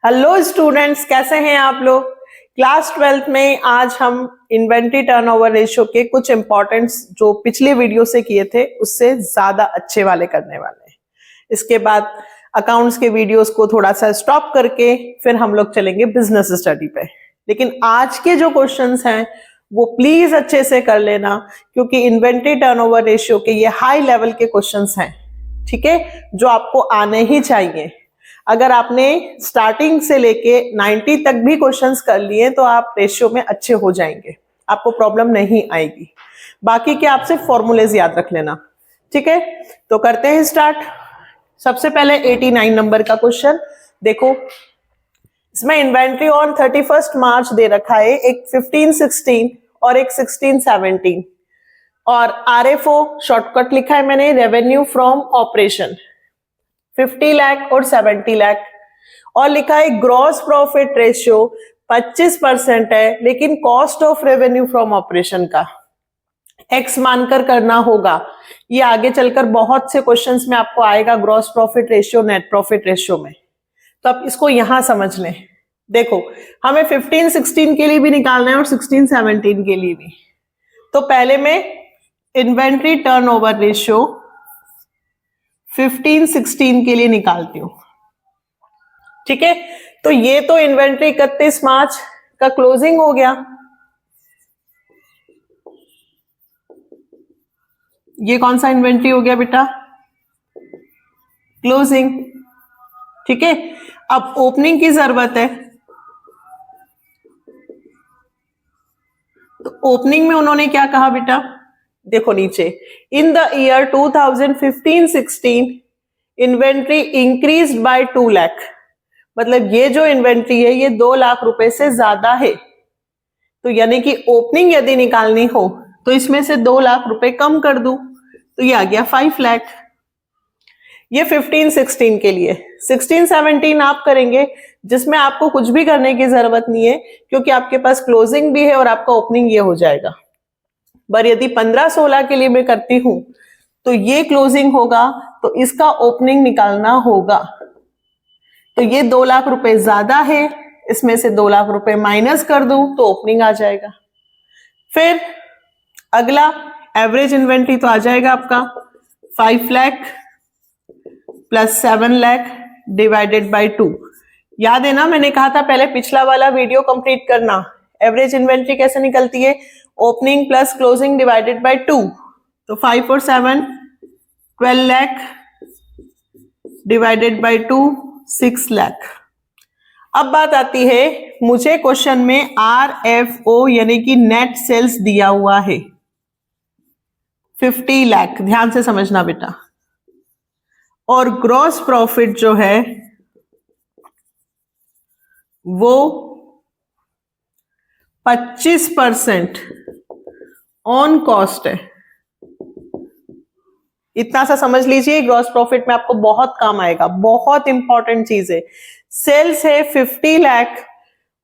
Hello students, कैसे हैं आप लोग। क्लास 12th में आज हम इन्वेंट्री टर्नओवर रेशियो के कुछ इंपॉर्टेंट्स जो पिछले वीडियो से किए थे उससे ज्यादा अच्छे वाले करने वाले हैं। इसके बाद अकाउंट्स के वीडियोस को थोड़ा सा स्टॉप करके फिर हम लोग चलेंगे बिजनेस स्टडी पे। लेकिन आज के जो क्वेश्चंस हैं वो प्लीज अच्छे से कर लेना, क्योंकि इन्वेंट्री टर्नओवर रेशियो के ये हाई लेवल के क्वेश्चंस हैं, ठीक है, जो आपको आने ही चाहिए। अगर आपने स्टार्टिंग से लेके 90 तक भी क्वेश्चंस कर लिए तो आप रेशियो में अच्छे हो जाएंगे, आपको प्रॉब्लम नहीं आएगी। बाकी के आपसे फॉर्मूलेज याद रख लेना, ठीक है। तो करते हैं स्टार्ट। सबसे पहले 89 नंबर का क्वेश्चन देखो। इसमें इन्वेंट्री ऑन 31 मार्च दे रखा है, एक 15-16 और एक 16-17, और RFO शॉर्टकट लिखा है मैंने, रेवेन्यू फ्रॉम ऑपरेशन 50 लाख और 70 लाख, और लिखा है ग्रॉस प्रॉफिट रेशियो 25% है, लेकिन cost of revenue from operation का एक्स मानकर करना होगा। ये आगे चलकर बहुत से क्वेश्चंस में आपको आएगा, gross profit ratio net profit ratio में। तो आप इसको यहां समझ लें। देखो, हमें 15-16 के लिए भी निकालना है और 16-17 के लिए भी। तो पहले मैं इन्वेंट्री टर्नओवर रेशियो 15-16 के लिए निकालती हूं, ठीक है। तो ये तो इन्वेंट्री 31 मार्च का क्लोजिंग हो गया, ये कौन सा इन्वेंट्री हो गया बेटा, क्लोजिंग, ठीक है। अब ओपनिंग की जरूरत है, तो ओपनिंग में उन्होंने क्या कहा बेटा, देखो नीचे, in the year 2015-16 inventory increased by 2 lakh, मतलब ये जो इन्वेंट्री है ये 2 लाख रुपए से ज्यादा है। तो यानी कि ओपनिंग यदि निकालनी हो तो इसमें से 2 लाख रुपए कम कर दूं, तो ये आ गया 5 लाख। ये 15-16 के लिए। 16-17 आप करेंगे जिसमें आपको कुछ भी करने की जरूरत नहीं है, क्योंकि आपके पास क्लोजिंग भी है और आपका ओपनिंग ये हो जाएगा। पर यदि 15-16 के लिए मैं करती हूं तो ये क्लोजिंग होगा, तो इसका ओपनिंग निकालना होगा। तो ये 2 लाख रुपए ज्यादा है, इसमें से 2 लाख रुपए माइनस कर दूं तो ओपनिंग आ जाएगा। फिर अगला एवरेज इन्वेंट्री तो आ जाएगा आपका 5 lakh plus 7 lakh divided by 2। याद है ना, मैंने कहा था पहले पिछला वाला वीडियो कंप्लीट करना। एवरेज इन्वेंट्री कैसे निकलती है, opening plus closing divided by 2। तो 5 और 7 12 लाख डिवाइडेड बाय 2 6 लाख। अब बात आती है, मुझे क्वेश्चन में RFO यानी कि नेट सेल्स दिया हुआ है 50 लाख, ध्यान से समझना बेटा, और ग्रॉस प्रॉफिट जो है वो 25% ऑन कॉस्ट है। इतना सा समझ लीजिए, ग्रॉस प्रॉफिट में आपको बहुत काम आएगा, बहुत इंपॉर्टेंट चीज है। सेल्स है 50 लाख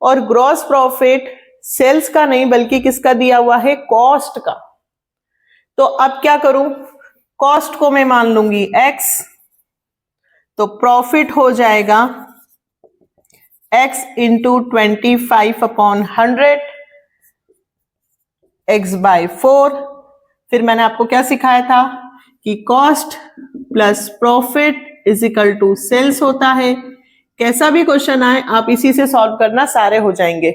और ग्रॉस प्रॉफिट सेल्स का नहीं बल्कि किसका दिया हुआ है, कॉस्ट का। तो अब क्या करूं, कॉस्ट को मैं मान लूंगी x, तो प्रॉफिट हो जाएगा x इंटू 25/100 x बाय 4। फिर मैंने आपको क्या सिखाया था कि cost plus profit is equal to sales होता है। कैसा भी क्वेश्चन आए आप इसी से सॉल्व करना, सारे हो जाएंगे।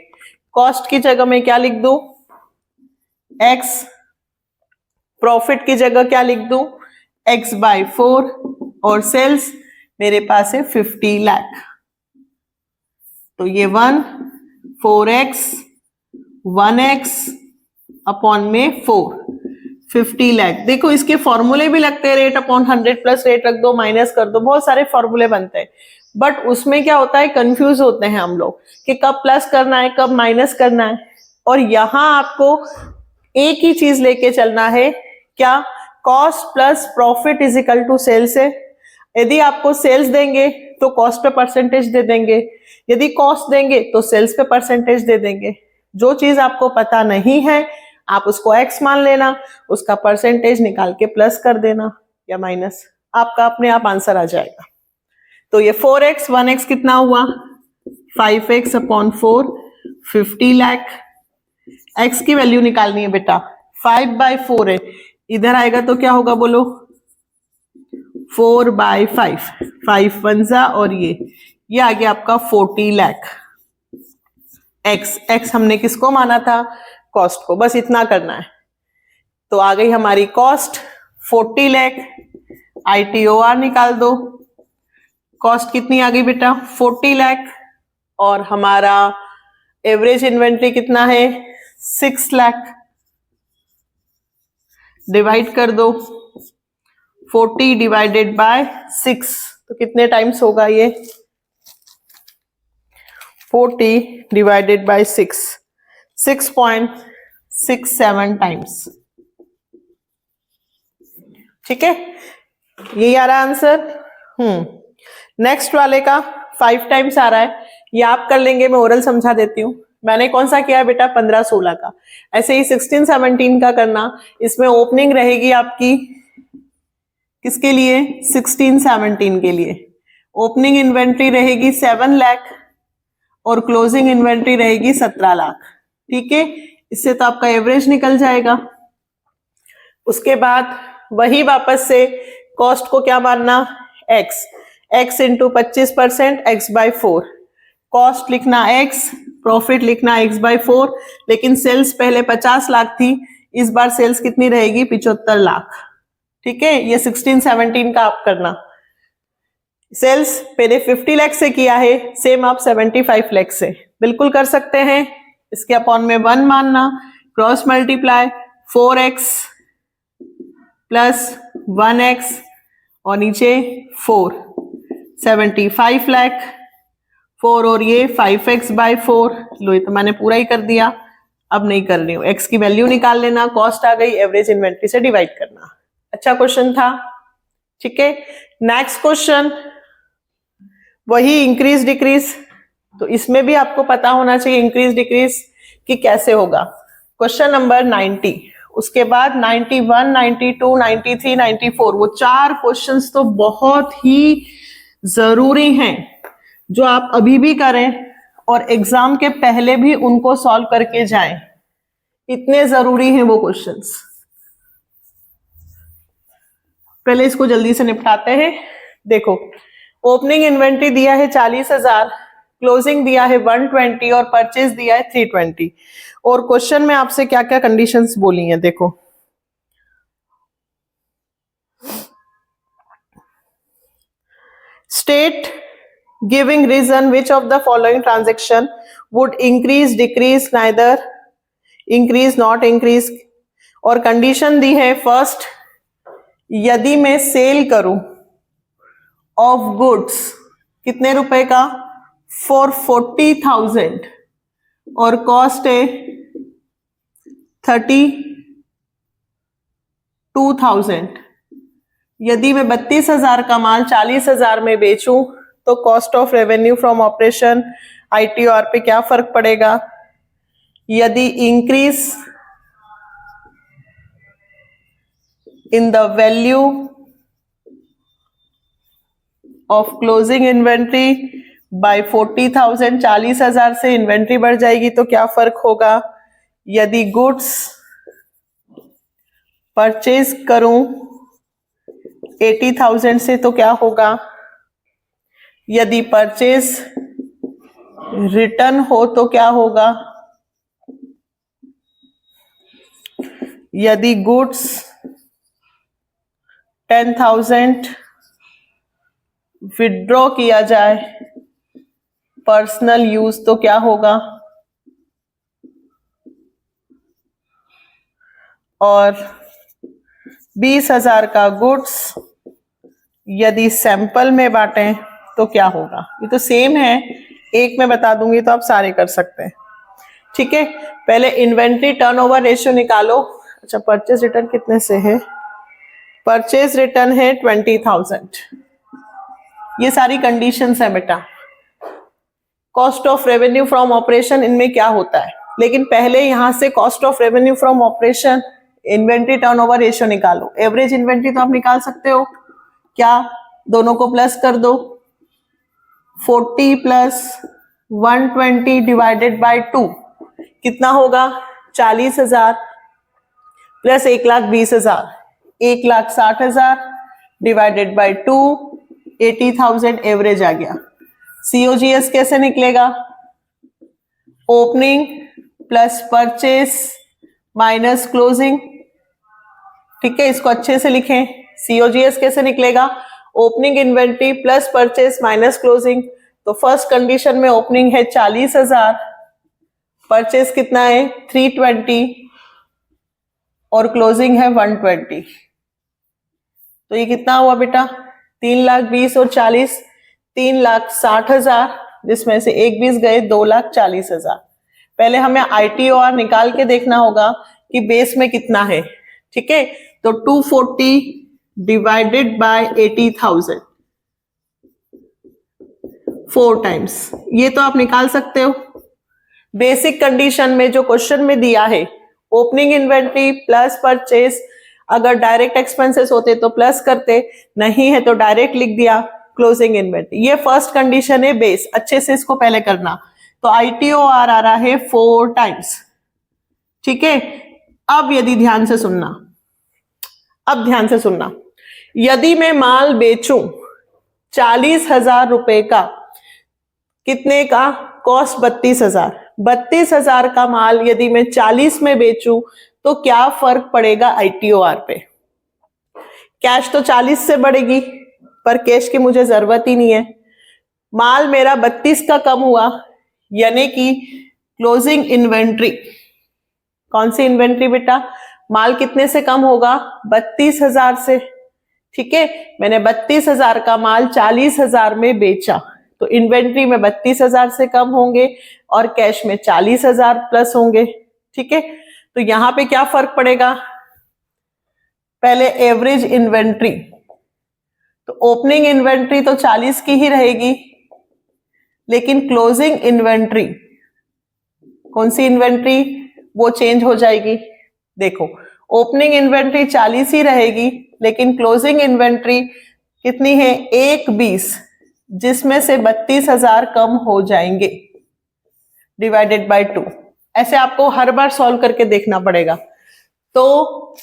कॉस्ट की जगह में क्या लिख दूं, x, प्रॉफिट की जगह क्या लिख दूं, x बाय 4, और सेल्स मेरे पास है 50 लाख। तो ये 4x 1x अपॉन में 4 50 लाख। देखो इसके फॉर्मूले भी लगते हैं, रेट अपॉन 100 प्लस रेट रख दो, माइनस कर दो, बहुत सारे फॉर्मूले बनते हैं। बट उसमें क्या होता है, कंफ्यूज होते हैं हम लोग कि कब प्लस करना है कब माइनस करना है। और यहां आपको एक ही चीज लेके चलना है, क्या, cost plus profit is equal to sales है। यदि आपको सेल्स देंगे तो कॉस्ट पे परसेंटेज दे देंगे, यदि कॉस्ट देंगे तो सेल्स पे परसेंटेज दे देंगे। जो चीज आपको पता नहीं है आप उसको x मान लेना, उसका परसेंटेज निकाल के प्लस कर देना या माइनस, आपका अपने आप आंसर आ जाएगा। तो ये 4x 1x कितना हुआ 5x अपॉन 4 50 लाख। x की वैल्यू निकालनी है बेटा, 5/4 है, इधर आएगा तो क्या होगा बोलो, 4/5, 5 1 और ये आ गया आपका 40 लाख। x हमने किसको माना था, कॉस्ट को, बस इतना करना है। तो आ गई हमारी कॉस्ट 40 लाख, ITOR निकाल दो, कॉस्ट कितनी आ गई बेटा 40 लाख, और हमारा एवरेज इन्वेंट्री कितना है 6 लाख। डिवाइड कर दो, 40 डिवाइडेड बाय 6, तो कितने टाइम्स होगा ये, 40 डिवाइडेड बाय 6, 6.67 टाइम्स। ठीक है, यही आ रहा है आंसर। नेक्स्ट वाले का 5 टाइम्स आ रहा है, ये आप कर लेंगे, मैं ओरल समझा देती हूँ। मैंने कौन सा किया है बेटा 15-16 का, ऐसे ही 16-17 का करना। इसमें ओपनिंग रहेगी आपकी किसके लिए, 16-17 के लिए। ओपनिंग इन्वेंट्री रहेगी 7 लाख और क्लोजिंग इन्वेंट्री रहेगी 17 लाख। ठीक है, इससे तो आपका एवरेज निकल जाएगा। उसके बाद वही वापस से कॉस्ट को क्या मानना, x इंटू 25%, x/4। कॉस्ट लिखना x, प्रॉफिट लिखना x/4, लेकिन सेल्स पहले 50 लाख थी, इस बार सेल्स कितनी रहेगी 75 लाख। ठीक है, ये 16-17 का आप करना। सेल्स पहले 50 लाख से किया है, सेम आप 75 लाख से बिल्कुल कर सकते हैं। इसके अपॉन में 1 मानना, cross multiply 4x plus 1x और नीचे 4, 75 लाख, 4 और ये 5x/4। लो, ये तो मैंने पूरा ही कर दिया, अब नहीं कर रही हूं। x की वैल्यू निकाल लेना, कॉस्ट आ गई, एवरेज इन्वेंट्री से डिवाइड करना। अच्छा क्वेश्चन था। ठीक है, नेक्स्ट क्वेश्चन वही इंक्रीज डिक्रीज, तो इसमें भी आपको पता होना चाहिए इंक्रीज डिक्रीज कि कैसे होगा। क्वेश्चन नंबर 90, उसके बाद 91, 92, 93, 94, वो 4 क्वेश्चंस तो बहुत ही जरूरी हैं, जो आप अभी भी करें और एग्जाम के पहले भी उनको सॉल्व करके जाएं, इतने जरूरी हैं वो क्वेश्चंस। पहले इसको जल्दी से निपटाते हैं। देखो, ओपनिंग इन्वेंट्री दिया है 40,000, क्लोजिंग दिया है 120 और परचेज दिया है 320। और क्वेश्चन में आपसे क्या क्या कंडीशंस बोली हैं, देखो। State giving reason which of the following transaction would increase decrease neither increase not increase. और कंडीशन दी है, फर्स्ट, यदि मैं सेल करूं ऑफ गुड्स कितने रुपए का, फॉर 40,000 और कॉस्ट है 32,000। यदि मैं 32,000 का माल 40,000 में बेचूं तो cost of revenue from operation ITOR पे क्या फर्क पड़ेगा। यदि increase in the value of closing inventory by 40,000, 40,000 से इन्वेंट्री बढ़ जाएगी तो क्या फर्क होगा। यदि गुड्स परचेज करूं 80,000 से तो क्या होगा। यदि परचेज रिटर्न हो तो क्या होगा। यदि गुड्स 10,000 विड्रॉ किया जाए पर्सनल यूज तो क्या होगा। और 20,000 का गुड्स यदि सैंपल में बांटें तो क्या होगा। ये तो सेम है, एक में बता दूंगी तो आप सारे कर सकते हैं। ठीक है, पहले इन्वेंट्री टर्नओवर रेशियो निकालो। अच्छा, परचेज रिटर्न कितने से है, परचेज रिटर्न है 20,000। ये सारी कंडीशंस है बेटा। Cost of revenue from operation इनमें क्या होता है, लेकिन पहले यहां से cost of revenue from operation inventory turnover ratio निकालो। एवरेज इन्वेंट्री तो आप निकाल सकते हो, क्या, दोनों को प्लस कर दो, 40 प्लस 120 डिवाइडेड बाय 2 कितना होगा? 40,000 प्लस 1,20,000, 1,60,000 डिवाइडेड बाय 2, 80,000 एवरेज आ गया। COGS कैसे निकलेगा? Opening plus purchase minus closing. ठीक है, इसको अच्छे से लिखें। COGS कैसे निकलेगा? Opening inventory plus purchase minus closing. तो फर्स्ट कंडीशन में ओपनिंग है 40,000, परचेस कितना है 320 और क्लोजिंग है 120। तो ये कितना हुआ बेटा? 3,20,000 और 40, 3,60,000, जिसमें से 1,20 गए, 2,40,000। पहले हमें ITOR निकाल के देखना होगा कि बेस में कितना है। ठीक है, तो 240 डिवाइडेड बाय 80,000 4 टाइम्स, ये तो आप निकाल सकते हो। बेसिक कंडीशन में जो क्वेश्चन में दिया है, ओपनिंग इन्वेंट्री प्लस परचेस, अगर डायरेक्ट एक्सपेंसेस होते तो प्लस करते, नहीं है तो डायरेक्ट लिख दिया क्लोजिंग इन्वेंट्री। ये फर्स्ट कंडीशन है बेस, अच्छे से इसको पहले करना। तो ITOR आ रहा है 4 टाइम्स। ठीक है, अब यदि ध्यान से सुनना, अब ध्यान से सुनना, यदि मैं माल बेचूं 40,000 रुपए का, कितने का? कॉस्ट 32,000, 32,000 का माल यदि मैं 40 में बेचूं तो क्या फर्क पड़ेगा ITOR पे? कैश तो 40 से बढ़ेगी, पर कैश की मुझे जरूरत ही नहीं है। माल मेरा 32 का कम हुआ, यानी कि क्लोजिंग इन्वेंट्री, कौन सी इन्वेंट्री बेटा? माल कितने से कम होगा? 32,000 से। ठीक है, मैंने 32,000 का माल 40,000 में बेचा, तो इन्वेंट्री में 32,000 से कम होंगे और कैश में 40,000 प्लस होंगे। ठीक है, तो यहां पे क्या फर्क पड़ेगा? पहले एवरेज इन्वेंट्री, तो ओपनिंग इन्वेंट्री तो 40 की ही रहेगी, लेकिन क्लोजिंग इन्वेंट्री, कौन सी इन्वेंट्री? वो चेंज हो जाएगी। देखो, ओपनिंग इन्वेंट्री 40 ही रहेगी, लेकिन क्लोजिंग इन्वेंट्री कितनी है? 1,20, जिसमें से 32,000 कम हो जाएंगे, डिवाइडेड बाय 2। ऐसे आपको हर बार सॉल्व करके देखना पड़ेगा। तो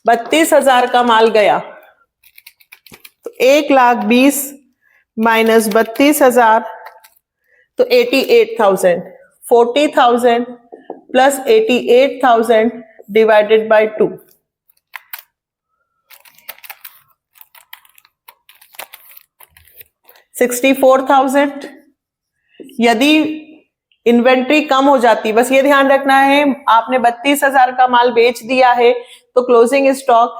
32,000 का माल गया, तो 1,20,000 माइनस 32,000, तो 88,000, 40,000 प्लस 88,000 डिवाइडेड बाय 2। 64,000। यदि इन्वेंट्री कम हो जाती, बस ये ध्यान रखना है, आपने 32,000 का माल बेच दिया है तो क्लोजिंग स्टॉक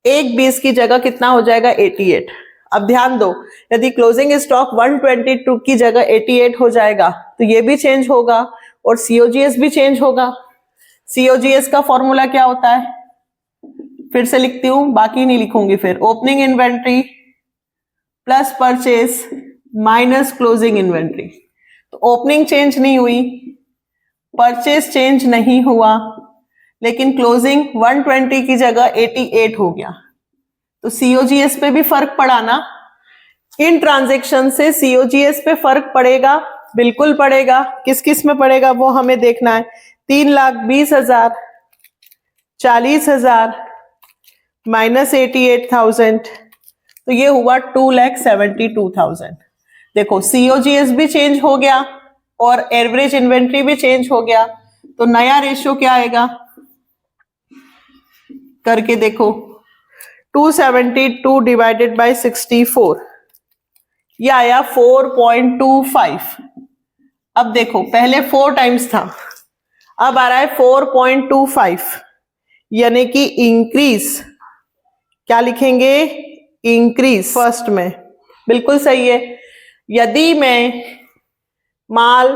1,20 की जगह कितना हो जाएगा? 88। अब ध्यान दो, यदि क्लोजिंग स्टॉक 122 की जगह 88 हो जाएगा तो ये भी चेंज होगा और COGS भी चेंज होगा। COGS का फॉर्मूला क्या होता है? फिर से लिखती हूं, बाकी नहीं लिखूंगी फिर। Opening inventory plus purchase minus closing inventory. तो ओपनिंग चेंज नहीं हुई, परचेस चेंज नहीं हुआ, लेकिन क्लोजिंग 120 की जगह 88 हो गया। तो COGS पे भी फर्क पड़ा ना। इन ट्रांजैक्शन से COGS पे फर्क पड़ेगा, बिल्कुल पड़ेगा। किस किस में पड़ेगा वो हमें देखना है। 3,20,000, 40,000 माइनस 88,000, तो ये हुआ 2,72,000। देखो, COGS भी चेंज हो गया और एवरेज इन्वेंट्री भी चेंज हो गया, तो नया रेशियो क्या आएगा? करके देखो, 272 डिवाइडेड बाय 64, ये आया 4.25। अब देखो, पहले 4 टाइम्स था, अब आ रहा है 4.25, यानी कि इंक्रीज। क्या लिखेंगे? इंक्रीज फर्स्ट में। बिल्कुल सही है। यदि मैं माल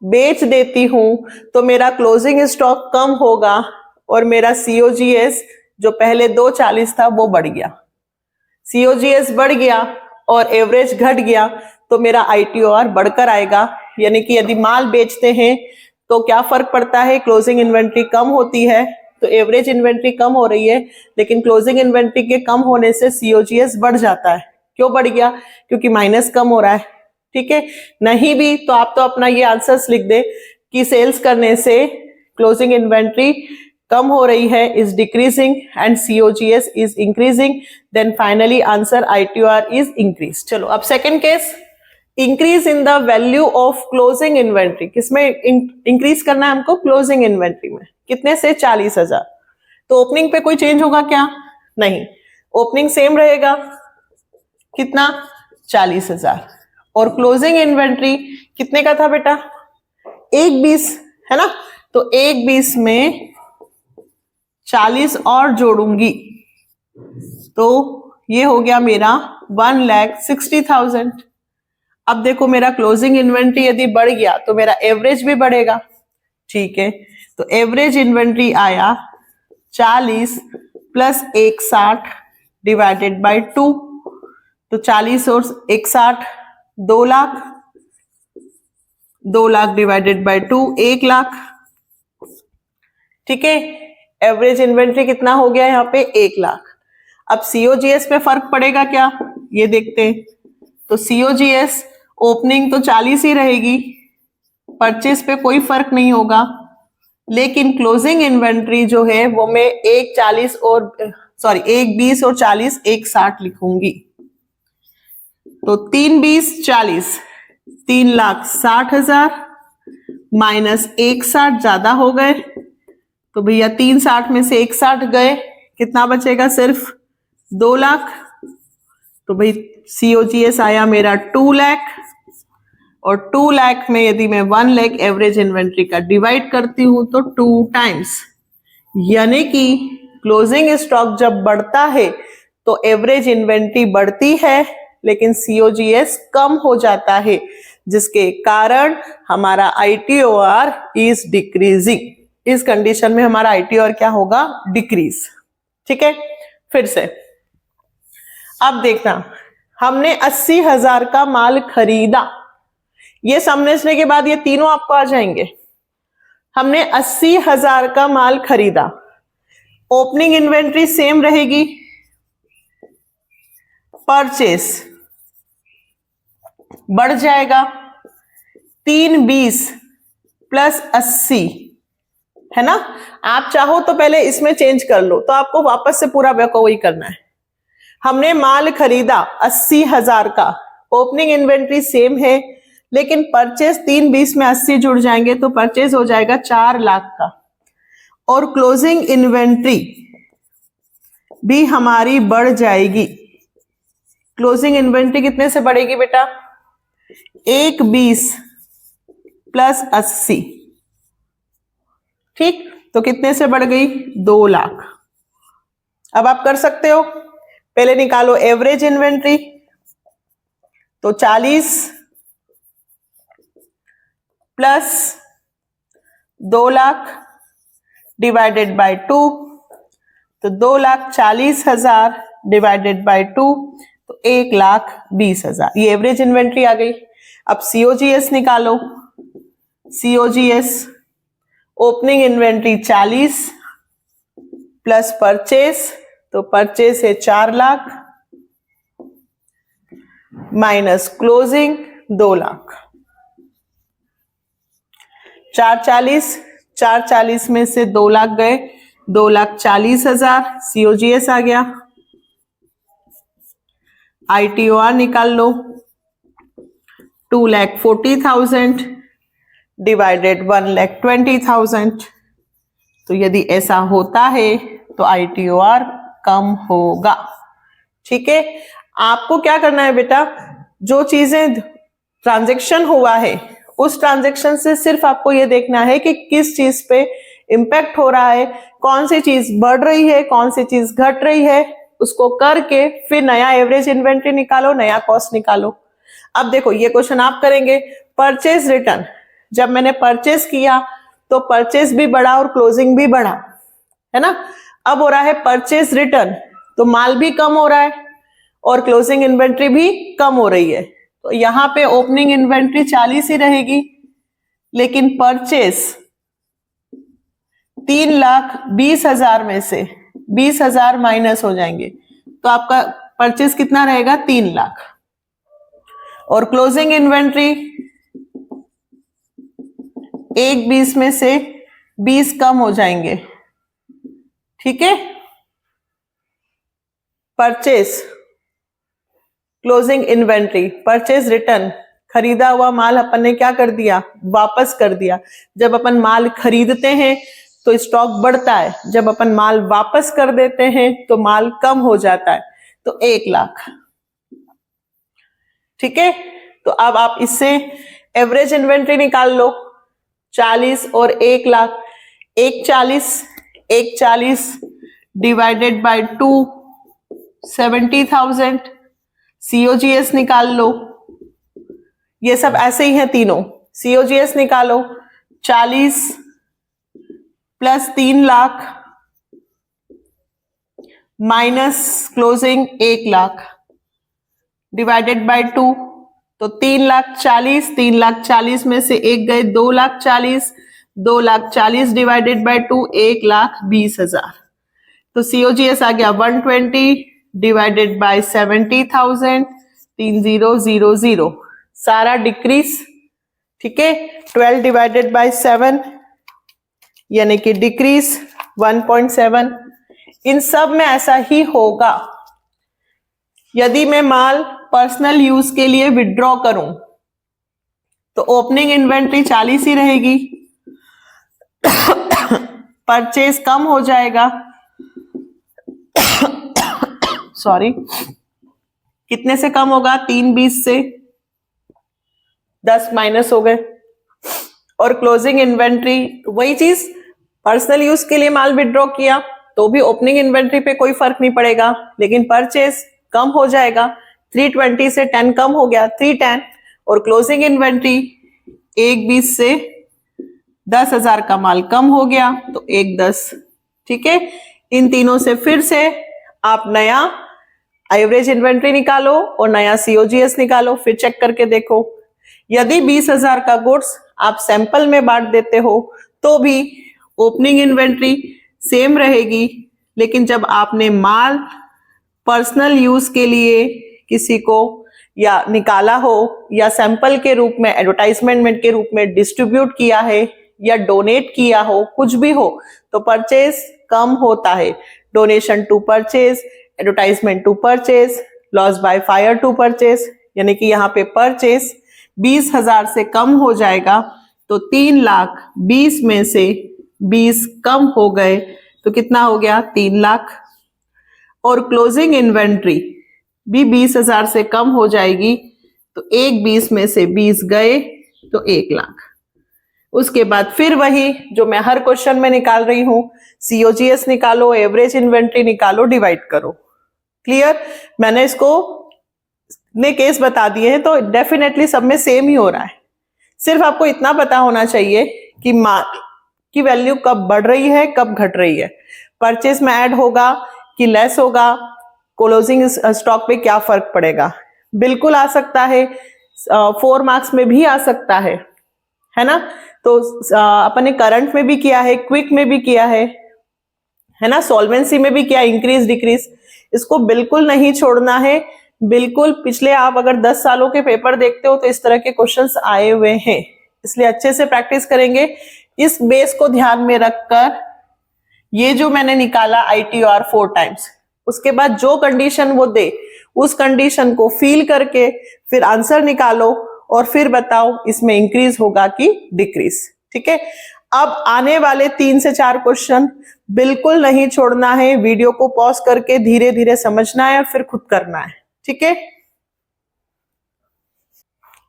बेच देती हूं तो मेरा क्लोजिंग स्टॉक कम होगा और मेरा COGS जो पहले 240 था वो बढ़ गया। COGS बढ़ गया और एवरेज घट गया तो मेरा ITOR बढ़कर आएगा। यानी कि यदि माल बेचते हैं तो क्या फर्क पड़ता है? क्लोजिंग इन्वेंट्री कम होती है तो एवरेज इन्वेंट्री कम हो रही है, लेकिन क्लोजिंग इन्वेंट्री के कम होने से COGS बढ़ जाता है। क्यों बढ़ गया? क्योंकि माइनस कम हो रहा है। ठीक है, नहीं भी तो आप तो अपना ये आंसर्स लिख दे कि सेल्स करने से क्लोजिंग इन्वेंट्री कम हो रही है, is decreasing, and COGS is increasing, then finally answer ITOR is increase. चलो अब second case, increase in the value of closing inventory. किसमें इंक्रीज करना है हमको? क्लोजिंग इन्वेंट्री में। कितने से? 40,000। तो ओपनिंग पे कोई चेंज होगा क्या? नहीं, ओपनिंग सेम रहेगा। कितना? 40,000। और क्लोजिंग इन्वेंट्री कितने का था बेटा? 1/20 है ना, तो 1/20 में 40 और जोड़ूंगी तो ये हो गया मेरा 1,60,000। अब देखो मेरा क्लोजिंग इन्वेंट्री यदि बढ़ गया तो मेरा एवरेज भी बढ़ेगा। ठीक है, तो एवरेज इन्वेंट्री आया 40 प्लस 160 डिवाइडेड बाय 2, तो 40 और 160 2 लाख, 2 लाख डिवाइडेड बाय 2 1 लाख। ठीक है, एवरेज इन्वेंट्री कितना हो गया यहाँ पे? 1 लाख। अब COGS पे फर्क पड़ेगा क्या, ये देखते हैं। तो COGS ओपनिंग तो 40 ही रहेगी, परचेज पे कोई फर्क नहीं होगा, लेकिन क्लोजिंग इन्वेंट्री जो है वो मैं 1,20 और 40 160 लिखूंगी। तो 3,20 40, 3,60,000 माइनस 160 ज्यादा हो गए, तो भैया 360 में से 160 गए, कितना बचेगा? सिर्फ 2 लाख। तो भाई COGS आया मेरा 2 लाख, और 2 लाख में यदि मैं 1 लाख एवरेज इन्वेंट्री का डिवाइड करती हूं तो 2 टाइम्स, यानी कि क्लोजिंग स्टॉक जब बढ़ता है तो एवरेज इन्वेंट्री बढ़ती है लेकिन COGS कम हो जाता है, जिसके कारण हमारा ITOR इज डिक्रीजिंग। इस कंडीशन में हमारा ITOR क्या होगा? डिक्रीज। ठीक है, फिर से अब देखना, हमने 80,000 का माल खरीदा, ये समझने के बाद ये तीनों आपको आ जाएंगे। हमने 80,000 का माल खरीदा, ओपनिंग इन्वेंट्री सेम रहेगी, परचेस बढ़ जाएगा 320 प्लस 80, है ना। आप चाहो तो पहले इसमें चेंज कर लो, तो आपको वापस से पूरा वही करना है। हमने माल खरीदा 80,000 का, ओपनिंग इन्वेंट्री सेम है, लेकिन परचेज 320 में 80 जुड़ जाएंगे तो परचेज हो जाएगा 4 लाख का, और क्लोजिंग इन्वेंट्री भी हमारी बढ़ जाएगी। क्लोजिंग इन्वेंट्री कितने से बढ़ेगी बेटा? 120 प्लस 80, ठीक, तो कितने से बढ़ गई? 2 लाख। अब आप कर सकते हो, पहले निकालो एवरेज इन्वेंट्री, तो 40 प्लस 2 लाख डिवाइडेड बाय 2, तो 2,40,000 डिवाइडेड बाय 2, तो 1,20,000, ये एवरेज इन्वेंट्री आ गई। अब COGS निकालो, COGS opening inventory 40 plus purchase, तो परचेस है 4 लाख माइनस क्लोजिंग 2 लाख। 440 में से 2 लाख गए, 2,40,000 COGS आ गया। ITOR निकाल लो, 2,40,000 डिवाइडेड 1,20,000, तो यदि ऐसा होता है तो ITOR कम होगा। ठीक है, आपको क्या करना है बेटा, जो चीजें ट्रांजैक्शन हुआ है उस ट्रांजैक्शन से सिर्फ आपको यह देखना है कि किस चीज पे इंपैक्ट हो रहा है, कौन सी चीज बढ़ रही है, कौन सी चीज घट रही है, उसको करके फिर नया एवरेज इन्वेंट्री निकालो, नया कॉस्ट निकालो। अब देखो ये क्वेश्चन आप करेंगे, परचेज रिटर्न, जब मैंने परचेज किया तो परचेज भी बढ़ा और क्लोजिंग भी बढ़ा, है ना। अब हो रहा है परचेज रिटर्न, तो माल भी कम हो रहा है और क्लोजिंग इन्वेंट्री भी कम हो रही है, तो यहां पे ओपनिंग इन्वेंट्री 40 ही रहेगी, लेकिन परचेज 3,20,000 में से 20,000 माइनस हो जाएंगे, तो आपका परचेज कितना रहेगा? 3 लाख। और क्लोजिंग इन्वेंट्री 1/20 में से 20 कम हो जाएंगे, ठीक है। Purchase, closing inventory, purchase return, खरीदा हुआ माल अपन ने क्या कर दिया, वापस कर दिया। जब अपन माल खरीदते हैं तो स्टॉक बढ़ता है, जब अपन माल वापस कर देते हैं तो माल कम हो जाता है, तो 1 लाख, ठीक है। तो अब आप इससे एवरेज इन्वेंट्री निकाल लो, 40 और 1 लाख, 140 डिवाइडेड बाय 2 70,000, COGS निकाल लो, ये सब ऐसे ही है तीनों। COGS निकालो, 40 plus 3 lakh minus closing 1 lakh divided by 2, तो 3,40,000, 3,40,000 में से एक गए 2,40,000, 2,40,000 डिवाइडेड बाय 2 1,20,000, तो COGS आ गया 120 डिवाइडेड बाय 70,000, 3000, सारा डिक्रीज, ठीक है। 12 डिवाइडेड बाय 7 यानी कि डिक्रीज 1.7। इन सब में ऐसा ही होगा। यदि मैं माल पर्सनल यूज के लिए विड्रॉ करूं तो ओपनिंग इन्वेंट्री 40 ही रहेगी, परचेज कम हो जाएगा, सॉरी, कितने से कम होगा, 320 से 10 माइनस हो गए। और क्लोजिंग इन्वेंट्री वही चीज, पर्सनल यूज के लिए माल विड्रॉ किया तो भी ओपनिंग इन्वेंट्री पे कोई फर्क नहीं पड़ेगा, लेकिन परचेज कम हो जाएगा, 320 से 10 कम हो गया 310, और क्लोजिंग इन्वेंट्री 1/20 से 10,000 का माल कम हो गया तो 1/10, ठीक है। इन तीनों से फिर से आप नया एवरेज इन्वेंट्री निकालो और नया COGS निकालो, फिर चेक करके देखो। यदि 20,000 का गुड्स आप सैंपल में बांट देते हो तो भी ओपनिंग इन्वेंट्री सेम रहेगी, लेकिन जब आपने माल पर्सनल यूज के लिए किसी को या निकाला हो या सैंपल के रूप में एडवर्टाइजमेंट के रूप में डिस्ट्रीब्यूट किया है या डोनेट किया हो, कुछ भी हो, तो परचेज कम होता है। Donation to purchase, advertisement to purchase, loss by fire to purchase, यानी कि यहाँ पे परचेज 20,000 से कम हो जाएगा, तो 3,20,000 में से 20 कम हो गए तो कितना हो गया, 3 लाख। और क्लोजिंग इन्वेंट्री भी 20,000 से कम हो जाएगी, तो 1/20 में से 20 गए तो 1 लाख। उसके बाद फिर वही जो मैं हर क्वेश्चन में निकाल रही हूं, COGS निकालो, एवरेज इन्वेंट्री निकालो, डिवाइड करो। क्लियर? मैंने इसको ने केस बता दिए हैं तो डेफिनेटली सब में सेम ही हो रहा है। सिर्फ आपको इतना पता होना चाहिए कि माल की वैल्यू कब बढ़ रही है, कब घट रही है, परचेज में ऐड होगा कि लेस होगा, क्लोजिंग स्टॉक पे क्या फर्क पड़ेगा। बिल्कुल आ सकता है, 4 मार्क्स में भी आ सकता है ना। तो अपन ने करंट में भी किया है, क्विक में भी किया है ना, सॉल्वेंसी में भी किया, इंक्रीज डिक्रीज। इसको बिल्कुल नहीं छोड़ना है, बिल्कुल। पिछले आप अगर 10 सालों के पेपर देखते हो तो इस तरह के क्वेश्चंस आए हुए हैं, इसलिए अच्छे से प्रैक्टिस करेंगे। इस बेस को ध्यान में रखकर ये जो मैंने निकाला ITR 4 टाइम्स, उसके बाद जो कंडीशन वो दे उस कंडीशन को फील करके फिर आंसर निकालो और फिर बताओ इसमें इंक्रीज होगा कि डिक्रीज, ठीक है। अब आने वाले 3 से 4 क्वेश्चन बिल्कुल नहीं छोड़ना है, वीडियो को पॉज करके धीरे धीरे समझना है और फिर खुद करना है, ठीक है।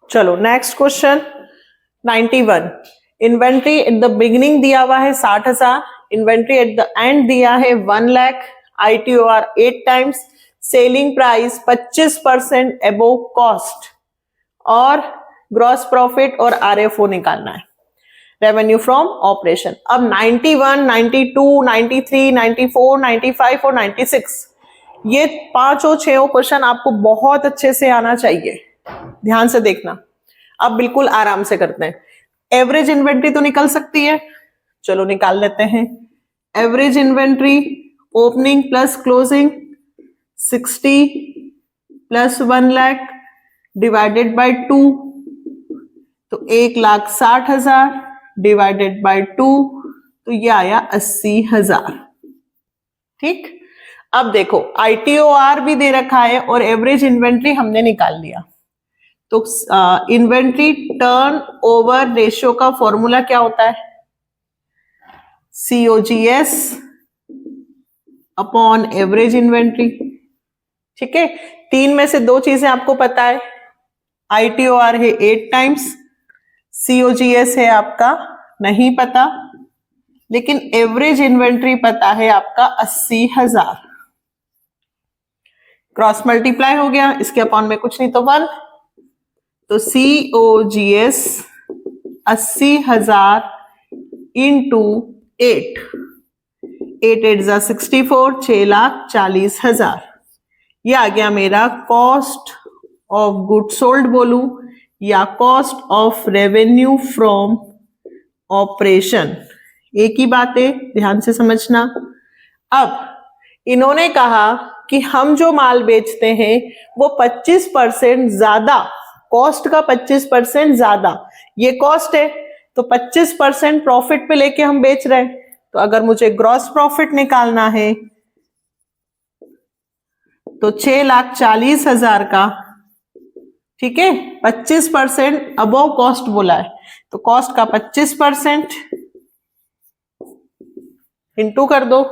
चलो next question 91। Inventory at the beginning दिया हुआ है 60,000, इन्वेंट्री एट द एंड दिया है 1 lakh, ITOR 8 times, selling price 25% above cost, और ग्रॉस प्रॉफिट और RFO निकालना है, रेवेन्यू फ्रॉम ऑपरेशन। अब 91, 92, 93, 94, 95 और 96, ये 5 और 6 क्वेश्चन आपको बहुत अच्छे से आना चाहिए, ध्यान से देखना। अब बिल्कुल आराम से करते हैं। एवरेज इन्वेंट्री तो निकल सकती है, चलो निकाल लेते हैं। Average inventory opening plus closing 60 plus 1 lakh divided by 2, तो 1,60,000 डिवाइडेड बाय 2, तो ये आया 80,000। ठीक, अब देखो ITOR भी दे रखा है और एवरेज इन्वेंट्री हमने निकाल लिया। तो इन्वेंट्री टर्न ओवर रेशियो का फॉर्मूला क्या होता है? COGS upon average inventory. ठीक है, 3 में से 2 चीजें आपको पता है, ITOR है 8 टाइम्स, COGS है आपका नहीं पता, लेकिन एवरेज इन्वेंट्री पता है आपका 80,000। क्रॉस मल्टीप्लाई हो गया, इसके अपॉन में कुछ नहीं तो 1, तो COGS 80,000 इंटू 8, 8 जा 64, 6,40,000। ये आ गया मेरा कॉस्ट ऑफ गुड सोल्ड बोलू या cost of revenue from operation. एक ही बात है, ध्यान से समझना। अब इन्होंने कहा कि हम जो माल बेचते हैं वो 25% ज्यादा, कॉस्ट का 25% ज्यादा, ये कॉस्ट है तो 25% प्रॉफिट पे लेके हम बेच रहे हैं। तो अगर मुझे ग्रॉस प्रॉफिट निकालना है तो 6,40,000 का, ठीक है, 25% अबव कॉस्ट बोला है, तो कॉस्ट का 25% इंटू कर दो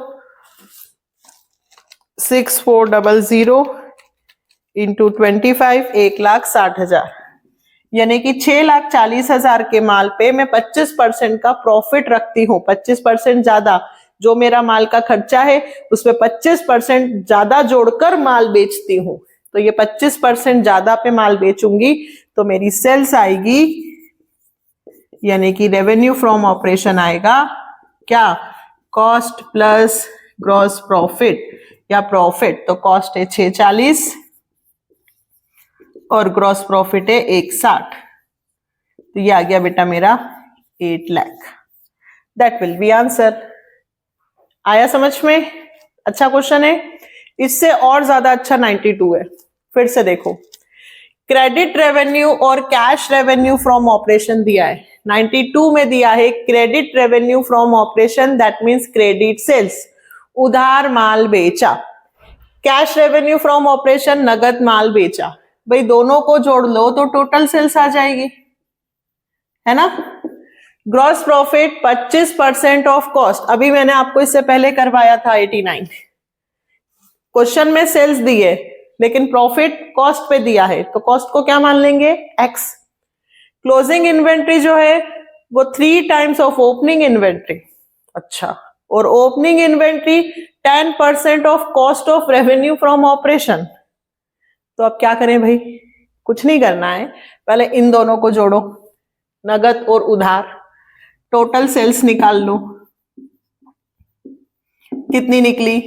6400 इंटू 25, 1,60,000, यानी कि 6,40,000 के माल पे मैं 25% का प्रॉफिट रखती हूँ, 25% ज्यादा। जो मेरा माल का खर्चा है उसमें 25% ज्यादा जोड़कर माल बेचती हूँ। तो ये 25% ज्यादा पे माल बेचूंगी तो मेरी सेल्स आएगी, यानी कि रेवेन्यू फ्रॉम ऑपरेशन आएगा क्या? कॉस्ट प्लस ग्रॉस प्रॉफिट या प्रॉफिट। तो कॉस्ट है 640 और ग्रॉस प्रॉफिट है 160, तो ये आ गया बेटा मेरा 8 lakh. That will be answer. आया समझ में? अच्छा क्वेश्चन है। इससे और ज्यादा अच्छा 92 है। फिर से देखो, क्रेडिट रेवेन्यू और कैश रेवेन्यू फ्रॉम ऑपरेशन दिया है। 92 में दिया है credit revenue from operation, that means credit sales, उधार माल बेचा। कैश रेवेन्यू फ्रॉम ऑपरेशन, नगद माल बेचा। भाई दोनों को जोड़ लो तो टोटल सेल्स आ जाएगी, है ना। ग्रॉस प्रॉफिट 25% ऑफ कॉस्ट, अभी मैंने आपको इससे पहले करवाया था 89। क्वेश्चन में सेल्स दिए लेकिन प्रॉफिट कॉस्ट पे दिया है, तो कॉस्ट को क्या मान लेंगे? एक्स। क्लोजिंग इन्वेंट्री जो है वो 3 टाइम्स ऑफ ओपनिंग इन्वेंट्री। अच्छा, और opening inventory 10% of cost of revenue from operation. तो अब क्या करें भाई? कुछ नहीं करना है, पहले इन दोनों को जोड़ो, नगद और उधार, टोटल सेल्स निकाल लो। कितनी निकली?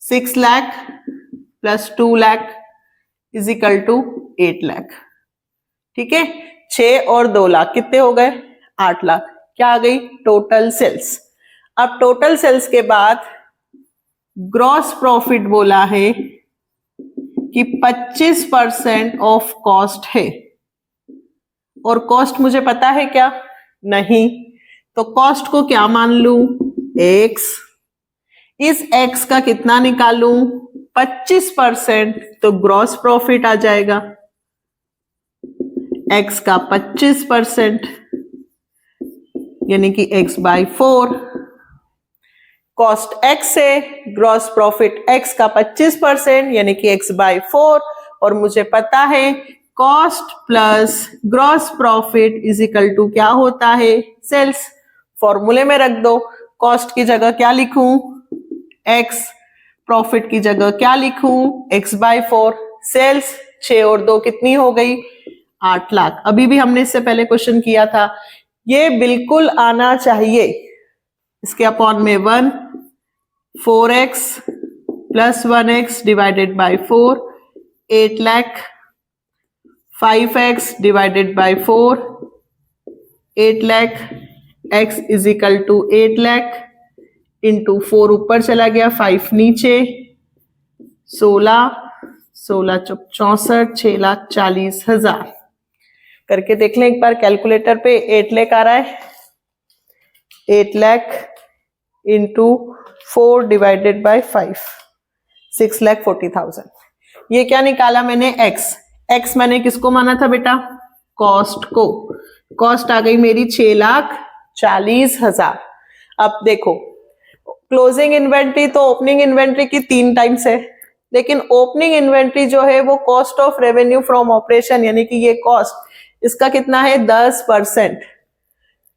6 lakh plus 2 lakh is equal to 8 lakh. ठीक है, 6 और 2 लाख कितने हो गए? 8 लाख। क्या आ गई? Total sales. अब टोटल सेल्स के बाद ग्रॉस प्रॉफिट बोला है कि 25% ऑफ कॉस्ट है, और कॉस्ट मुझे पता है क्या? नहीं। तो कॉस्ट को क्या मान लू? एक्स। इस एक्स का कितना निकालू? 25%, तो ग्रॉस प्रॉफिट आ जाएगा एक्स का 25%, यानी कि एक्स बाई 4। कॉस्ट एक्स है, ग्रॉस प्रॉफिट एक्स का 25%, यानी कि एक्स बाई 4, और मुझे पता है cost plus gross profit is equal to क्या होता है? सेल्स। फॉर्मूले में रख दो, कॉस्ट की जगह क्या लिखूं? एक्स। प्रॉफिट की जगह क्या लिखूं? X by 4। सेल्स 6 और 2 कितनी हो गई? 8 लाख। अभी भी हमने इससे पहले क्वेश्चन किया था, ये बिल्कुल आना चाहिए। इसके अपॉन में 1, 4x plus 1x divided by 4, 8 lakh. 5x divided by 4, 8 lakh. x is equal to 8 lakh into 4 ऊपर चला गया, 5 नीचे, 16, 16 चौक 64, 6,40,000 करके देख लें एक बार कैलकुलेटर पे। 8 लाख आ रहा है, 8 लाख इंटू 4 डिवाइडेड बाय 5, 6,40,000। ये क्या निकाला मैंने? एक्स। एक्स मैंने किसको माना था बेटा? कॉस्ट को। कॉस्ट आ गई मेरी 6,40,000। अब देखो, क्लोजिंग इन्वेंट्री तो ओपनिंग इन्वेंट्री की 3 टाइम्स है, लेकिन ओपनिंग इन्वेंट्री जो है वो cost of revenue from operation, यानी कि ये कॉस्ट, इसका कितना है? 10%।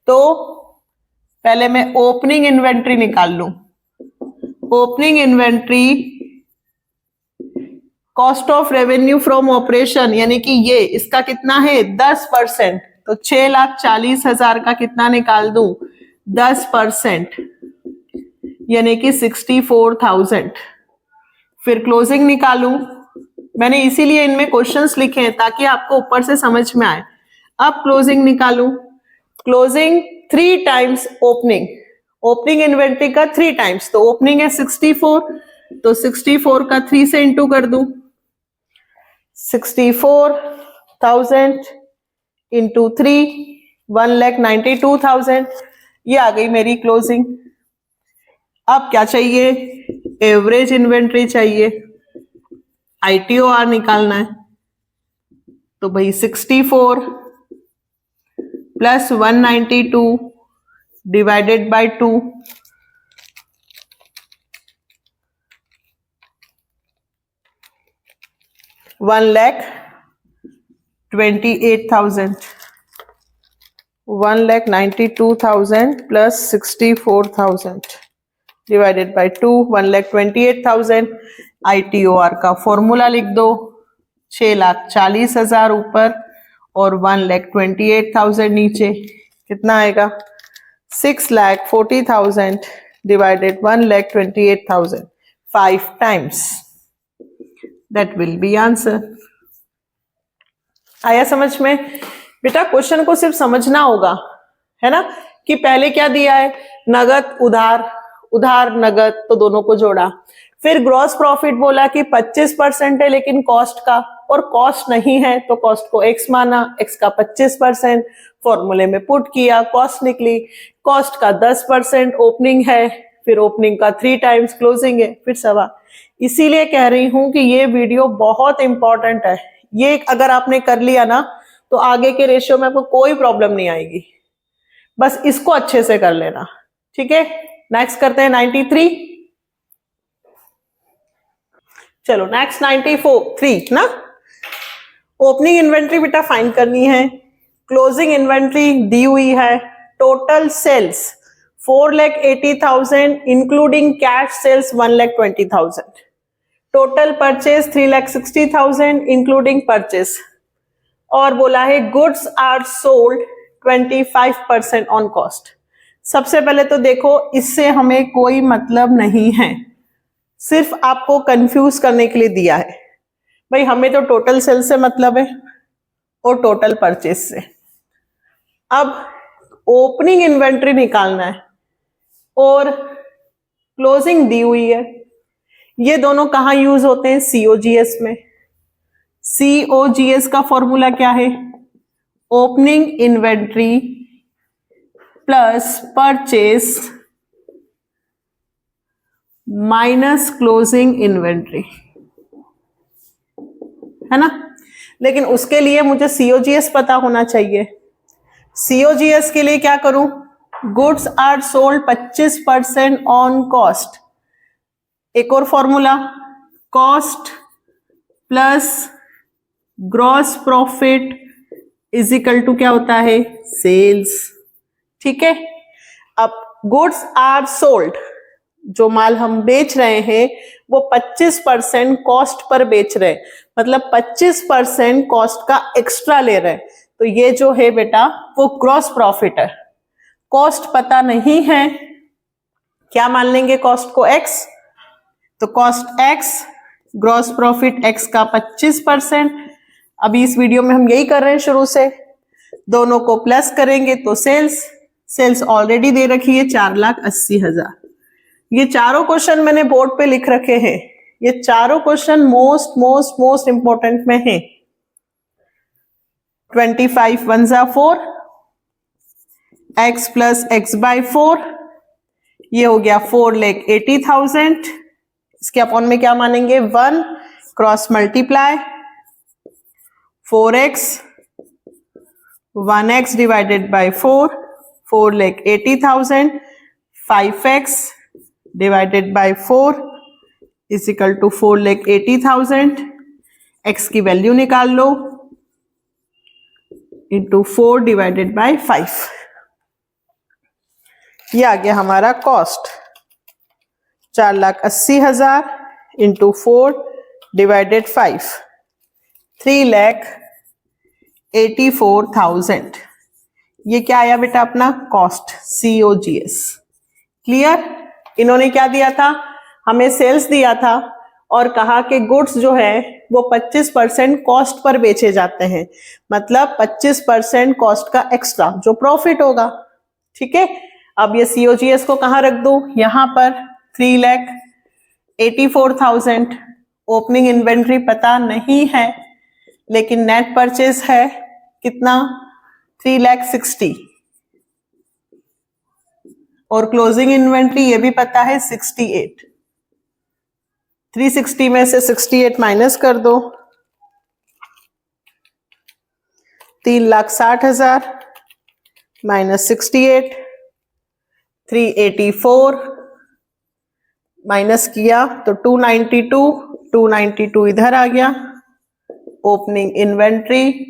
तो पहले मैं ओपनिंग इन्वेंट्री निकाल लूं। Opening inventory cost of revenue from operation, यानी कि ये इसका कितना है? 10%। तो 6,40,000 का कितना निकाल दूं? 10%, यानी कि 64,000। फिर क्लोजिंग निकालूं। मैंने इसीलिए इनमें क्वेश्चंस लिखे हैं ताकि आपको ऊपर से समझ में आए। अब क्लोजिंग निकालूं। Closing 3 times opening. Opening inventory का 3 टाइम्स, तो ओपनिंग है 64, तो 64 का 3 से इंटू कर दूं। 64,000 इंटू 3, 1,92,000। ये आ गई मेरी क्लोजिंग। अब क्या चाहिए? एवरेज इन्वेंट्री चाहिए, ITOR निकालना है। तो भाई 64 plus 192 divided by 2, 1,28,000। 1,92,000 plus 64,000 divided by 2, 1,28,000। ITOR का फॉर्मूला लिख दो, 6,40,000 ऊपर और 1,28,000 नीचे। कितना आएगा? 6,40,000 divided 1,28,000, 5 times. That will be answer. आया समझ में? बेटा क्वेश्चन को सिर्फ समझना होगा, है ना, कि पहले क्या दिया है? नगद उधार, उधार नगद, तो दोनों को जोड़ा। फिर ग्रॉस प्रॉफिट बोला कि 25% है लेकिन कॉस्ट का, और कॉस्ट नहीं है तो कॉस्ट को x माना, x का 25%, फॉर्मूले में पुट किया, कॉस्ट निकली। कॉस्ट का 10% ओपनिंग है, फिर ओपनिंग का 3 टाइम्स क्लोजिंग है, फिर सवा। इसीलिए कह रही हूं कि ये वीडियो बहुत इंपॉर्टेंट है। ये अगर आपने कर लिया ना तो आगे के रेशियो में आपको कोई प्रॉब्लम नहीं आएगी। बस इसको अच्छे से कर लेना, ठीक है। नेक्स्ट करते हैं 93। चलो नेक्स्ट 93 ना। ओपनिंग इन्वेंट्री बेटा फाइंड करनी है, क्लोजिंग इन्वेंट्री दी हुई है। Total sales 4,80,000 including cash sales 1,20,000। Total purchase 3,60,000 including purchase. और बोला है goods are sold 25% on cost. सबसे पहले तो देखो, इससे हमें कोई मतलब नहीं है, सिर्फ आपको कंफ्यूज करने के लिए दिया है। भाई हमें तो टोटल सेल से मतलब है और टोटल परचेज से। अब ओपनिंग इन्वेंट्री निकालना है और क्लोजिंग दी हुई है। ये दोनों कहां यूज होते हैं? COGS में। COGS का फॉर्मूला क्या है? Opening inventory plus purchase minus closing inventory, है ना। लेकिन उसके लिए मुझे COGS पता होना चाहिए। COGS के लिए क्या करूं? Goods are sold 25% on cost. एक और formula, cost plus gross profit is equal to क्या होता है? सेल्स। ठीक है। अब गुड्स आर सोल्ड, जो माल हम बेच रहे हैं वो 25% कॉस्ट पर बेच रहे हैं, मतलब 25% कॉस्ट का एक्स्ट्रा ले रहे हैं। तो ये जो है बेटा वो ग्रॉस प्रॉफिट है। कॉस्ट पता नहीं है, क्या मान लेंगे कॉस्ट को? x। तो cost x, gross profit x का 25%। अभी इस वीडियो में हम यही कर रहे हैं शुरू से। दोनों को प्लस करेंगे तो सेल्स, सेल्स ऑलरेडी दे रखी है 4,80,000। ये चारों क्वेश्चन मैंने बोर्ड पे लिख रखे हैं, ये चारों question most most most important में है। 25 1 जा 4, x प्लस एक्स बाई 4, ये हो गया 4,80,000। इसके अपॉन में क्या मानेंगे 1, cross multiply 4x 1x divided by 4, 4,80,000, 5x divided by 4 is equal to 4,80,000। x की वैल्यू निकाल लो, इंटू 4 डिवाइडेड बाई 5। ये आ गया हमारा कॉस्ट 4,80,000 इंटू 4 डिवाइडेड 5, 3,84,000। ये क्या आया बेटा अपना कॉस्ट COGS। क्लियर। इन्होंने क्या दिया था, हमें सेल्स दिया था और कहा कि गुड्स जो है वो 25% कॉस्ट पर बेचे जाते हैं, मतलब 25% कॉस्ट का एक्स्ट्रा जो प्रॉफिट होगा। ठीक है, अब ये COGS को कहां रख दूं, यहां पर 3,84,000। ओपनिंग इन्वेंट्री पता नहीं है, लेकिन नेट परचेज है कितना 3,60,000 और क्लोजिंग इन्वेंट्री ये भी पता है 68। 360 में से 68 माइनस कर दो, 3,60,000 माइनस 68, 384 माइनस किया तो 292, 292 इधर आ गया। ओपनिंग इन्वेंट्री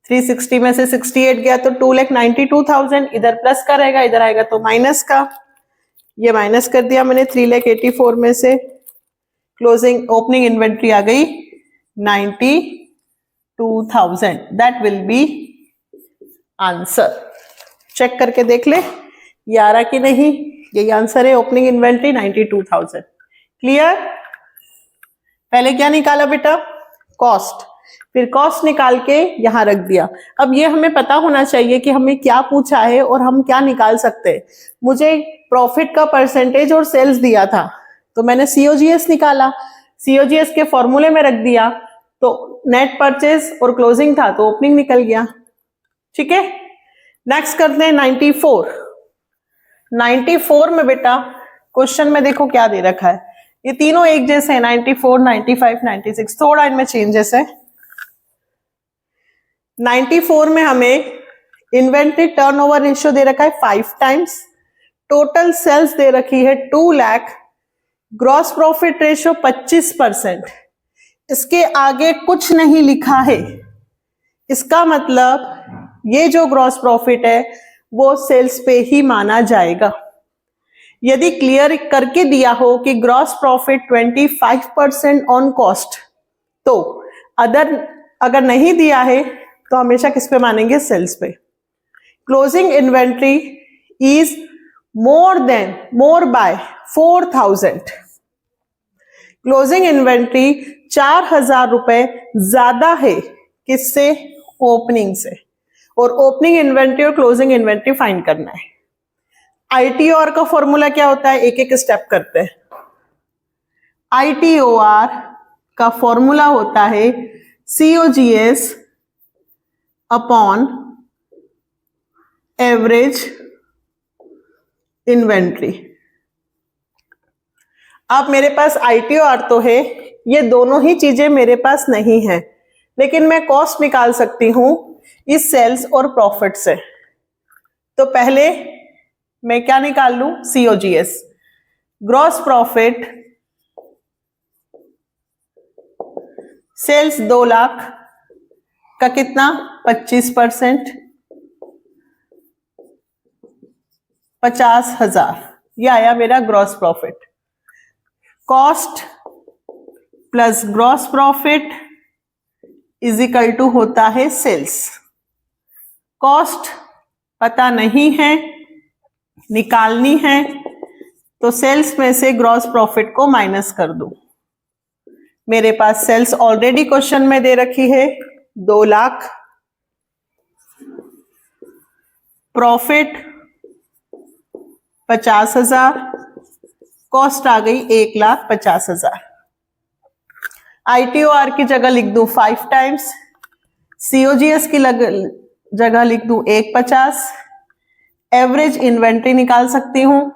360 में से 68 गया तो 2,92,000, इधर प्लस का रहेगा, इधर आएगा तो माइनस का। ये माइनस कर दिया मैंने 3,84,000 में से। क्लोजिंग ओपनिंग इन्वेंट्री आ गई 92,000। That will be answer. Check करके देख ले ये आ रहा कि नहीं। यही आंसर है, ओपनिंग इन्वेंट्री 92,000। क्लियर। पहले क्या निकाला बेटा कॉस्ट, फिर कॉस्ट निकाल के यहां रख दिया। अब ये हमें पता होना चाहिए कि हमें क्या पूछा है और हम क्या निकाल सकते हैं। मुझे प्रॉफिट का परसेंटेज और सेल्स दिया था तो मैंने COGS निकाला, COGS के फॉर्मूले में रख दिया तो नेट परचेज और क्लोजिंग था तो ओपनिंग निकल गया। ठीक है, नेक्स्ट करते हैं 94। 94 में बेटा क्वेश्चन में देखो क्या दे रखा है, ये तीनों एक जैसे हैं 94, 95, 96, थोड़ा इनमें चेंजेस है। 94 में हमें इन्वेंट्री टर्नओवर रेशियो दे रखा है 5 टाइम्स, टोटल सेल्स दे रखी है 2 लाख, ग्रॉस प्रॉफिट रेशियो 25%। इसके आगे कुछ नहीं लिखा है, इसका मतलब ये जो ग्रॉस प्रॉफिट है वो सेल्स पे ही माना जाएगा। यदि क्लियर करके दिया हो कि ग्रॉस प्रॉफिट 25% ऑन कॉस्ट तो अगर नहीं दिया है तो हमेशा किस पे मानेंगे, सेल्स पे। Closing inventory is more by 4,000। Closing inventory 4,000 रुपए ज्यादा है किससे, ओपनिंग से। और ओपनिंग इन्वेंट्री और क्लोजिंग इन्वेंट्री फाइंड करना है। ITOR का फॉर्मूला क्या होता है, एक एक स्टेप करते हैं। ITOR का फॉर्मूला होता है COGS अपॉन एवरेज इन्वेंट्री। अब मेरे पास ITOR तो है, ये दोनों ही चीजें मेरे पास नहीं है, लेकिन मैं कॉस्ट निकाल सकती हूं इस सेल्स और प्रॉफिट से। तो पहले मैं क्या निकाल लूं, COGS। Gross profit sales 2 lakh का कितना 25%, 50,000, ये आया मेरा gross profit. Cost plus gross profit is equal to होता है सेल्स। कॉस्ट पता नहीं है, निकालनी है, तो सेल्स में से ग्रॉस प्रॉफिट को माइनस कर दो। मेरे पास सेल्स ऑलरेडी क्वेश्चन में दे रखी है 2 लाख, प्रॉफिट 50,000, कॉस्ट आ गई 1,50,000। ITOR की जगह लिख दूं 5 टाइम्स, COGS की जगह लिख दूं 150, एवरेज इन्वेंट्री निकाल सकती हूं,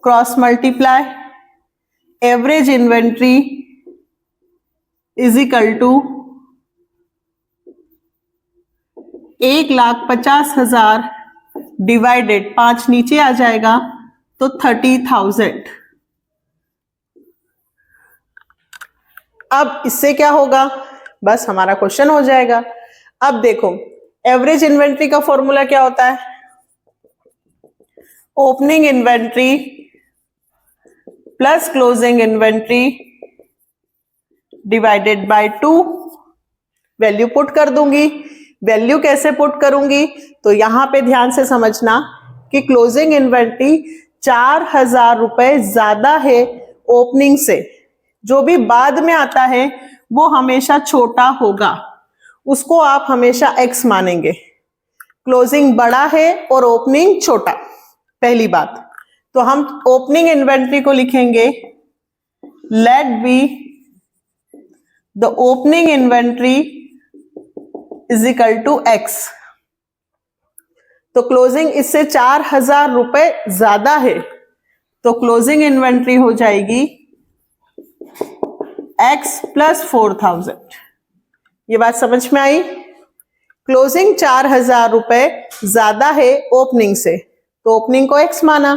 cross multiply, average inventory is equal to 1,50,000 divided 5 नीचे आ जाएगा तो 30,000। अब इससे क्या होगा, बस हमारा क्वेश्चन हो जाएगा। अब देखो एवरेज इन्वेंट्री का फॉर्मूला क्या होता है, opening inventory plus closing inventory divided by 2। Value put कर दूंगी। वैल्यू कैसे पुट करूंगी, तो यहां पे ध्यान से समझना कि क्लोजिंग इन्वेंट्री 4,000 रुपए ज्यादा है ओपनिंग से। जो भी बाद में आता है वो हमेशा छोटा होगा, उसको आप हमेशा एक्स मानेंगे। क्लोजिंग बड़ा है और ओपनिंग छोटा, पहली बात। तो हम ओपनिंग इन्वेंट्री को लिखेंगे let be the opening inventory is equal to x. तो क्लोजिंग इससे 4,000 रुपए ज्यादा है, तो क्लोजिंग इन्वेंट्री हो जाएगी एक्स प्लस 4,000। ये बात समझ में आई। क्लोजिंग 4,000 रुपए ज्यादा है ओपनिंग से, तो ओपनिंग को एक्स माना,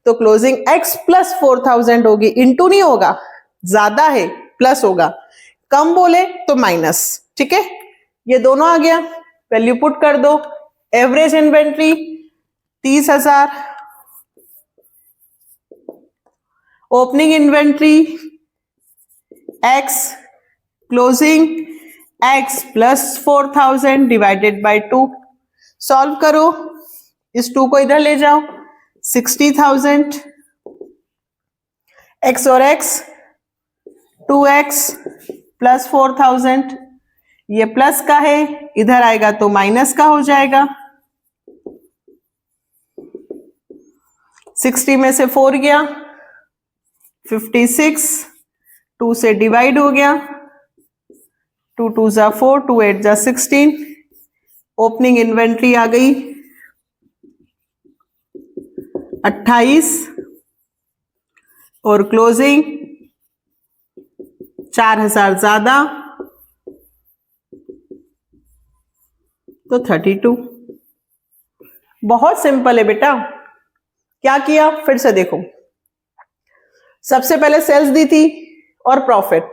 तो क्लोजिंग एक्स प्लस 4,000 होगी, इंटू नहीं होगा, ज्यादा है प्लस होगा, कम बोले तो माइनस। ठीक है, ये दोनों आ गया। वैल्यू पुट कर दो, average inventory 30,000, opening inventory x, closing x plus 4,000 divided by 2। Solve करो, इस 2 को इधर ले जाओ, 60,000 एक्स और एक्स 2x प्लस 4,000, ये प्लस का है, इधर आएगा तो माइनस का हो जाएगा। 60 में से 4 गया 56, 2 से डिवाइड हो गया, 2 2 जा 4, 2 8 जा 16। ओपनिंग इन्वेंट्री आ गई 28 और क्लोजिंग 4,000 ज्यादा तो 32। बहुत सिंपल है बेटा। क्या किया, फिर से देखो। सबसे पहले सेल्स दी थी और प्रॉफिट।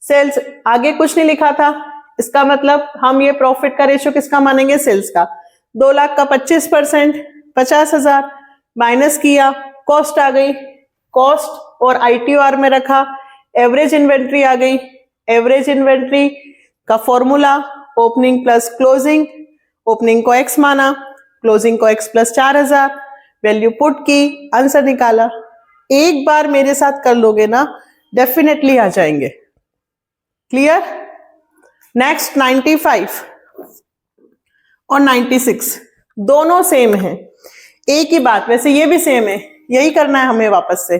सेल्स आगे कुछ नहीं लिखा था, इसका मतलब हम ये प्रॉफिट का रेशियो किसका मानेंगे, सेल्स का। 2 लाख का 25% 50,000 माइनस किया, कॉस्ट आ गई, कॉस्ट और ITOR में रखा, एवरेज इन्वेंट्री आ गई। एवरेज इन्वेंट्री का formula opening plus closing, opening को एक्स माना, क्लोजिंग को एक्स प्लस 4,000, वैल्यू पुट की, आंसर निकाला। एक बार मेरे साथ कर लोगे ना, डेफिनेटली आ जाएंगे। क्लियर। नेक्स्ट 95 और 96 दोनों सेम है, एक ही बात। वैसे ये भी सेम है, यही करना है हमें वापस से।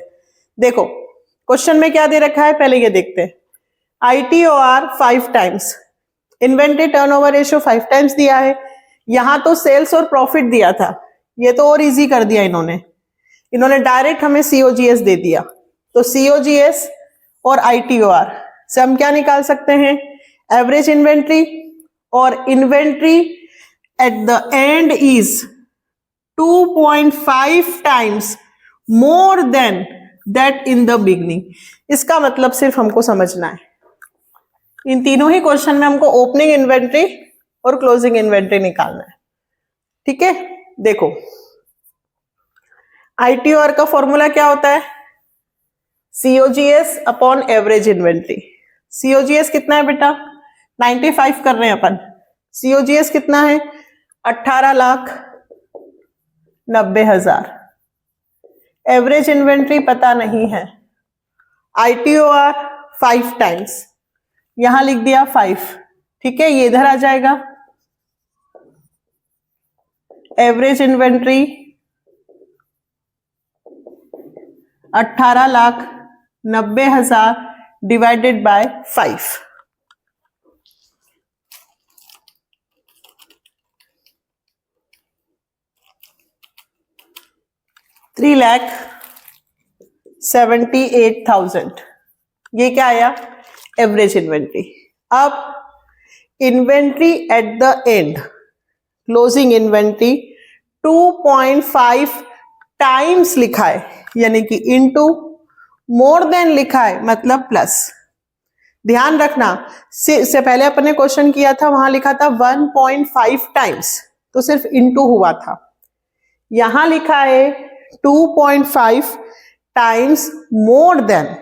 देखो क्वेश्चन में क्या दे रखा है, पहले ये देखते हैं। ITOR 5 times, inventory turnover ratio 5 times दिया है। यहां तो सेल्स और प्रॉफिट दिया था, ये तो और इजी कर दिया इन्होंने डायरेक्ट हमें COGS दे दिया। तो COGS और ITOR से हम क्या निकाल सकते हैं, एवरेज इन्वेंट्री, और inventory at the and is 2.5 times more than that in the beginning. इसका मतलब सिर्फ हमको समझना है, इन तीनों ही क्वेश्चन में हमको ओपनिंग इन्वेंट्री और क्लोजिंग इन्वेंट्री निकालना है। ठीक है, देखो ITOR का फॉर्मूला क्या होता है, COGS upon average inventory. COGS कितना है बेटा, 95 कर रहे हैं अपन। COGS कितना है, 18,90,000। एवरेज इन्वेंट्री पता नहीं है। ITOR 5 टाइम्स, यहां लिख दिया 5। ठीक है, ये इधर आ जाएगा। Average inventory 18,90,000 divided by 5। 3,78,000, ये क्या आया? Average inventory. अब inventory at the end, closing inventory 2.5 times लिखा है, यानी कि इनटू, मोर देन लिखा है मतलब प्लस। ध्यान रखना, इससे पहले अपन ने क्वेश्चन किया था, वहां लिखा था 1.5 टाइम्स, तो सिर्फ इनटू हुआ था। यहां लिखा है 2.5 टाइम्स मोर देन।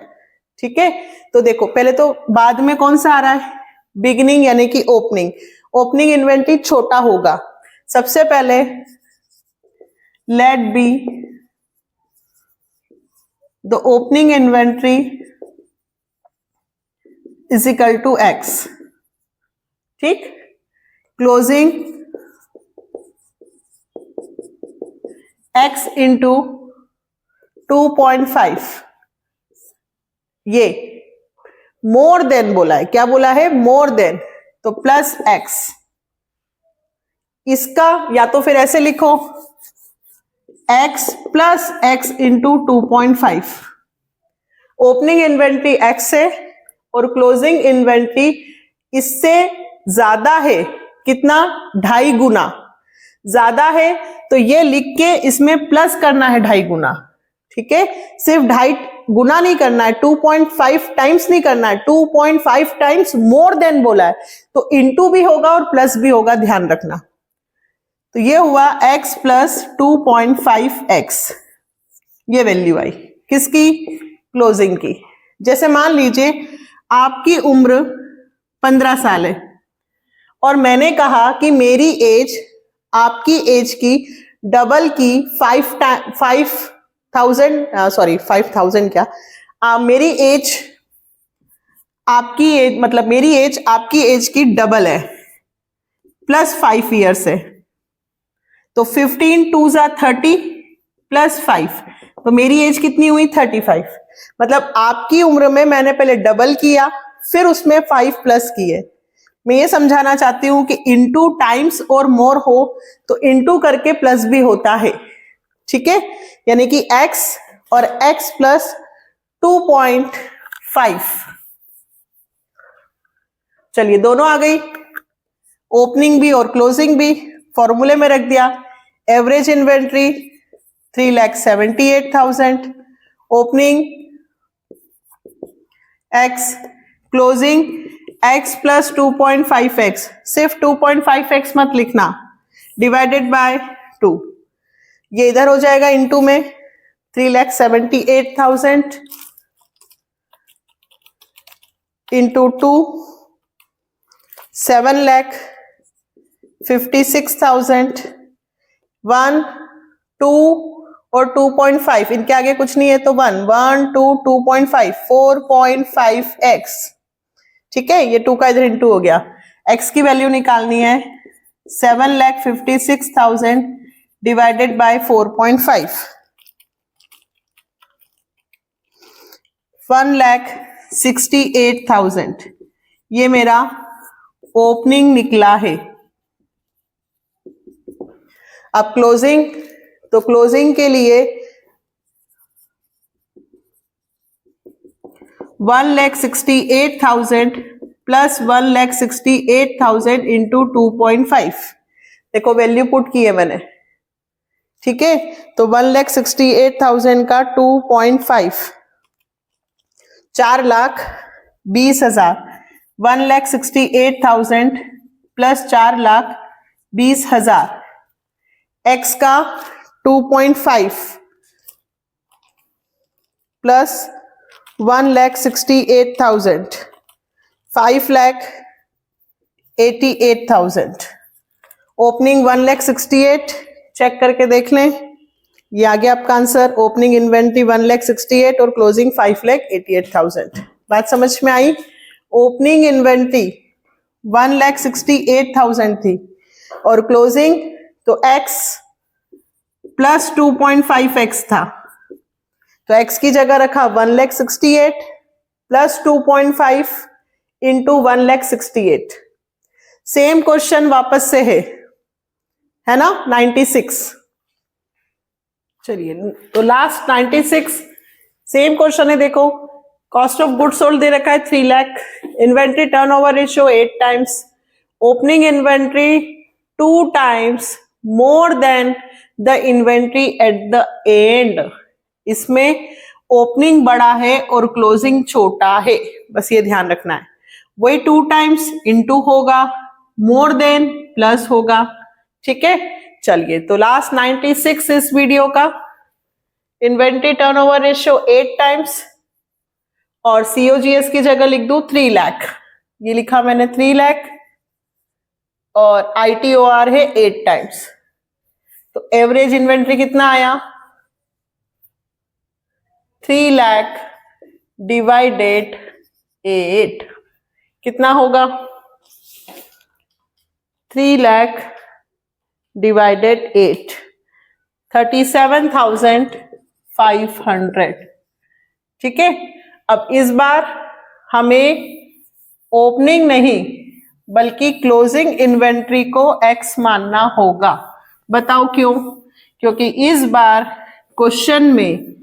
ठीक है, तो देखो पहले तो बाद में कौन सा आ रहा है? बिगिनिंग यानी कि ओपनिंग। ओपनिंग इन्वेंट्री छोटा होगा। सबसे पहले let be the opening inventory is equal to x. ठीक, क्लोजिंग x इंटू 2.5, ये मोर देन बोला है। क्या बोला है? मोर देन, तो प्लस x। इसका या तो फिर ऐसे लिखो x plus x into 2.5। Opening inventory x है और क्लोजिंग इन्वेंट्री इससे ज्यादा है। कितना? 2.5 गुना ज्यादा है, तो ये लिख के इसमें प्लस करना है 2.5 गुना। ठीक है, सिर्फ 2.5 गुना नहीं करना है, 2.5 टाइम्स नहीं करना है, 2.5 टाइम्स मोर देन बोला है, तो इंटू भी होगा और प्लस भी होगा, ध्यान रखना। तो ये हुआ x प्लस 2.5x, ये वैल्यू आई किसकी? क्लोजिंग की। जैसे मान लीजिए आपकी उम्र 15 साल है और मैंने कहा कि मेरी एज आपकी एज की डबल की 5,000 क्या, मेरी एज आपकी एज मतलब मेरी एज आपकी एज की डबल है, प्लस 5 ईयर्स है, तो 15 2 जा 30 प्लस 5, तो मेरी एज कितनी हुई? 35। मतलब आपकी उम्र में मैंने पहले डबल किया, फिर उसमें 5 प्लस किए। मैं ये समझाना चाहती हूं कि इनटू टाइम्स और मोर हो तो इनटू करके प्लस भी होता है। ठीक है, यानी कि x और x प्लस 2.5, चलिए दोनों आ गई, ओपनिंग भी और क्लोजिंग भी फॉर्मूले में रख दिया। Average inventory 3,78,000, opening x, closing x plus 2.5x, सिर्फ 2.5x मत लिखना, डिवाइडेड बाय 2, ये इधर हो जाएगा इनटू में 3,78,000 इंटू 2, 7,56,000, 1 2 और 2.5, इनके आगे कुछ नहीं है तो 1 1 2 2.5 4.5x। ठीक है, ये 2 का इधर इंटू हो गया। x की वैल्यू निकालनी है 7,56,000 डिवाइडेड बाय 4.5, 1,68,000, ये मेरा ओपनिंग निकला है। अब क्लोजिंग, तो क्लोजिंग के लिए 1,68,000 प्लस 1,68,000 इंटू 2.5, देखो वैल्यू पुट की है मैंने। ठीक है, तो 1,68,000 का 2.5, 4,20,000, 1,68,000 प्लस 4,20,000, x का 2.5 प्लस 1,68,000, 5,88,000, ओपनिंग 1,68,000, चेक करके देख लें, ये आ गया आपका आंसर। ओपनिंग इन्वेंट्री 1,68,000 और क्लोजिंग 5,88,000। बात समझ में आई? ओपनिंग इन्वेंट्री 1,68,000 थी और क्लोजिंग तो x प्लस 2.5x था, तो x की जगह रखा 1,68,000 प्लस 2.5 इंटू 1,68,000। सेम क्वेश्चन वापस से है ना 96। चलिए तो लास्ट 96 सेम क्वेश्चन है। देखो कॉस्ट ऑफ गुड्स सोल्ड दे रखा है 3 lakh, inventory turnover ratio 8 times, opening inventory 2 times more than the inventory at the and. इसमें ओपनिंग बड़ा है और क्लोजिंग छोटा है, बस ये ध्यान रखना है। वही 2 टाइम्स इंटू होगा, मोर देन प्लस होगा, ठीक है। चलिए तो लास्ट 96 इस वीडियो का, इन्वेंट्री टर्नओवर रेशियो 8 टाइम्स और सीओजीएस की जगह लिख दूं 3 लाख, ये लिखा मैंने 3 लाख, और आईटीओआर है 8 टाइम्स। तो एवरेज इन्वेंट्री कितना आया 3 लाख डिवाइडेड 8 कितना होगा 3 लाख डिवाइडेड 8 37,500, ठीक है। अब इस बार हमें ओपनिंग नहीं बल्कि क्लोजिंग इन्वेंट्री को x मानना होगा। बताओ क्यों? क्योंकि इस बार क्वेश्चन में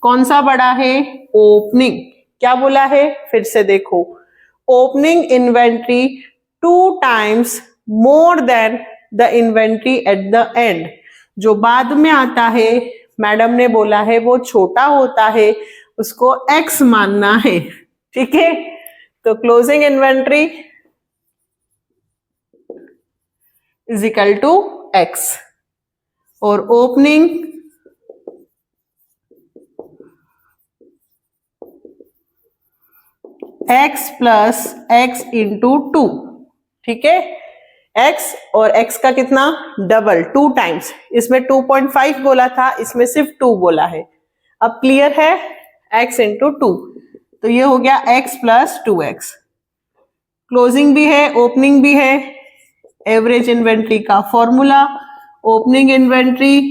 कौन सा बड़ा है ओपनिंग। क्या बोला है फिर से देखो, opening inventory 2 times more than the inventory at the and. जो बाद में आता है मैडम ने बोला है वो छोटा होता है, उसको x मानना है, ठीक है। तो closing inventory is equal to x और opening x plus x into 2, ठीक है। x और x का कितना डबल 2 टाइम्स, इसमें 2.5 बोला था, इसमें सिर्फ 2 बोला है। अब क्लियर है, x इंटू 2, तो ये हो गया x प्लस 2x। क्लोजिंग भी है ओपनिंग भी है, एवरेज इन्वेंट्री का formula opening inventory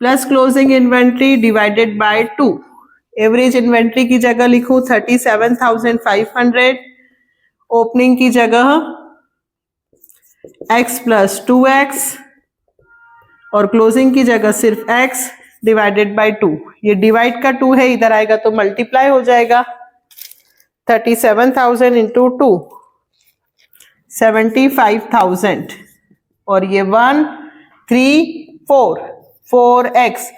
plus closing inventory divided by 2। Average inventory की जगह लिखूं 37,500, ओपनिंग की जगह x प्लस 2x और क्लोजिंग की जगह सिर्फ x डिवाइडेड बाय 2। ये डिवाइड का 2 है, इधर आएगा तो मल्टीप्लाई हो जाएगा। 37,000 इंटू 2 75,000 और ये 1 3 4 4x,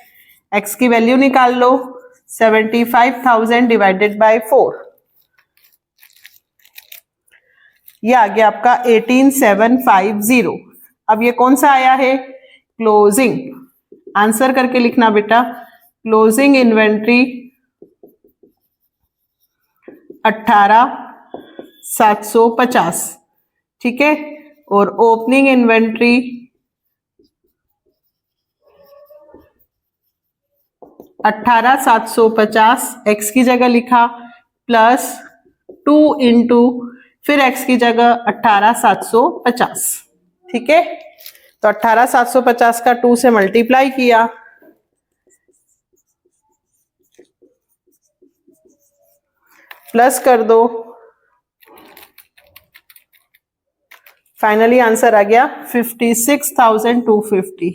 x की वैल्यू निकाल लो 75,000 डिवाइडेड बाय 4, ये आ गया आपका 18,750। अब ये कौन सा आया है क्लोजिंग, आंसर करके लिखना बेटा। क्लोजिंग इन्वेंट्री 18,750, ठीक है। और ओपनिंग इन्वेंट्री 18,750, x की जगह लिखा प्लस 2 इंटू फिर x की जगह 18,750, ठीक है। तो 18,750 का 2 से मल्टीप्लाई किया, प्लस कर दो, फाइनली आंसर आ गया 56,250।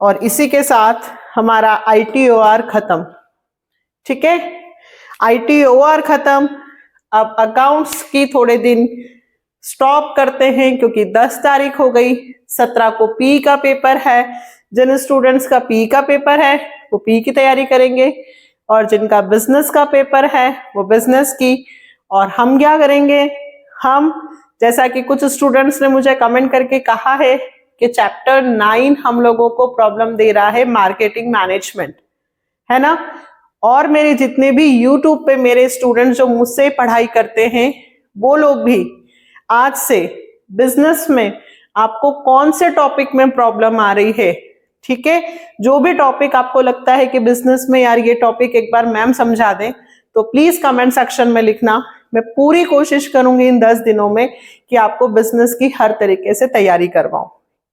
और इसी के साथ हमारा ITOR खत्म, ठीक है। ITOR खत्म। अब अकाउंट्स की थोड़े दिन स्टॉप करते हैं क्योंकि 10 तारीख हो गई, 17 को पी का पेपर है। जिन स्टूडेंट्स का पी का पेपर है वो पी की तैयारी करेंगे और जिनका बिजनेस का पेपर है वो बिजनेस की। और हम क्या करेंगे, हम जैसा कि कुछ स्टूडेंट्स ने मुझे कमेंट करके कहा है कि चैप्टर 9 हम लोगों को प्रॉब्लम दे रहा है मार्केटिंग मैनेजमेंट, है ना। और मेरे जितने भी यूट्यूब पे मेरे स्टूडेंट्स जो मुझसे पढ़ाई करते हैं वो लोग भी आज से बिजनेस में आपको कौन से टॉपिक में प्रॉब्लम आ रही है, ठीक है। जो भी टॉपिक आपको लगता है कि बिजनेस में यार ये टॉपिक एक बार मैम समझा दें तो प्लीज कमेंट सेक्शन में लिखना। मैं पूरी कोशिश करूंगी इन 10 दिनों में कि आपको बिजनेस की हर तरीके से तैयारी करवाऊं।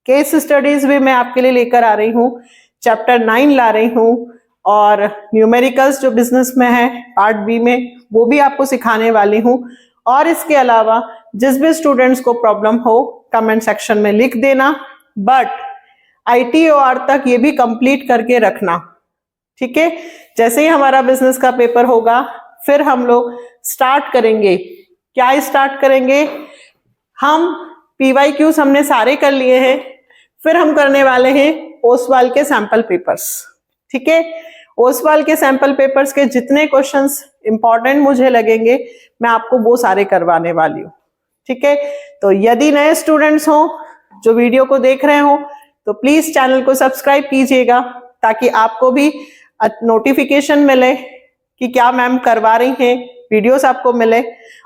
केस स्टडीज भी मैं आपके लिए लेकर आ रही हूँ, चैप्टर 9 ला रही हूँ और न्यूमेरिकल्स जो बिजनेस में है पार्ट बी में, वो भी आपको सिखाने वाली हूँ। और इसके अलावा जिस भी स्टूडेंट्स को प्रॉब्लम हो कमेंट सेक्शन में लिख देना, बट ITOR तक ये भी कंप्लीट करके रखना, ठीक है। जैसे ही हमारा बिजनेस का पेपर होगा फिर हम लोग स्टार्ट करेंगे। क्या स्टार्ट करेंगे? हम PYQs हमने सारे कर लिए हैं, फिर हम करने वाले हैं ओसवाल के सैंपल पेपर्स, ठीक है। ओसवाल के सैंपल पेपर्स के जितने क्वेश्चंस इंपॉर्टेंट मुझे लगेंगे मैं आपको वो सारे करवाने वाली हूँ, ठीक है। तो यदि नए स्टूडेंट्स हो जो वीडियो को देख रहे हो तो प्लीज चैनल को सब्सक्राइब कीजिएगा, ताकि आपको भी नोटिफिकेशन मिले कि क्या मैम करवा रही हैं, वीडियोस आपको मिले।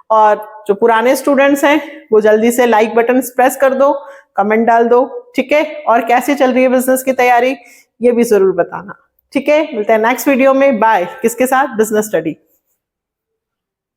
और जो पुराने स्टूडेंट्स हैं वो जल्दी से लाइक बटन प्रेस कर दो, कमेंट डाल दो, ठीक है। और कैसी चल रही है बिजनेस की तैयारी ये भी जरूर बताना, ठीक है। मिलते हैं नेक्स्ट वीडियो में। बाय। किसके साथ? Business study.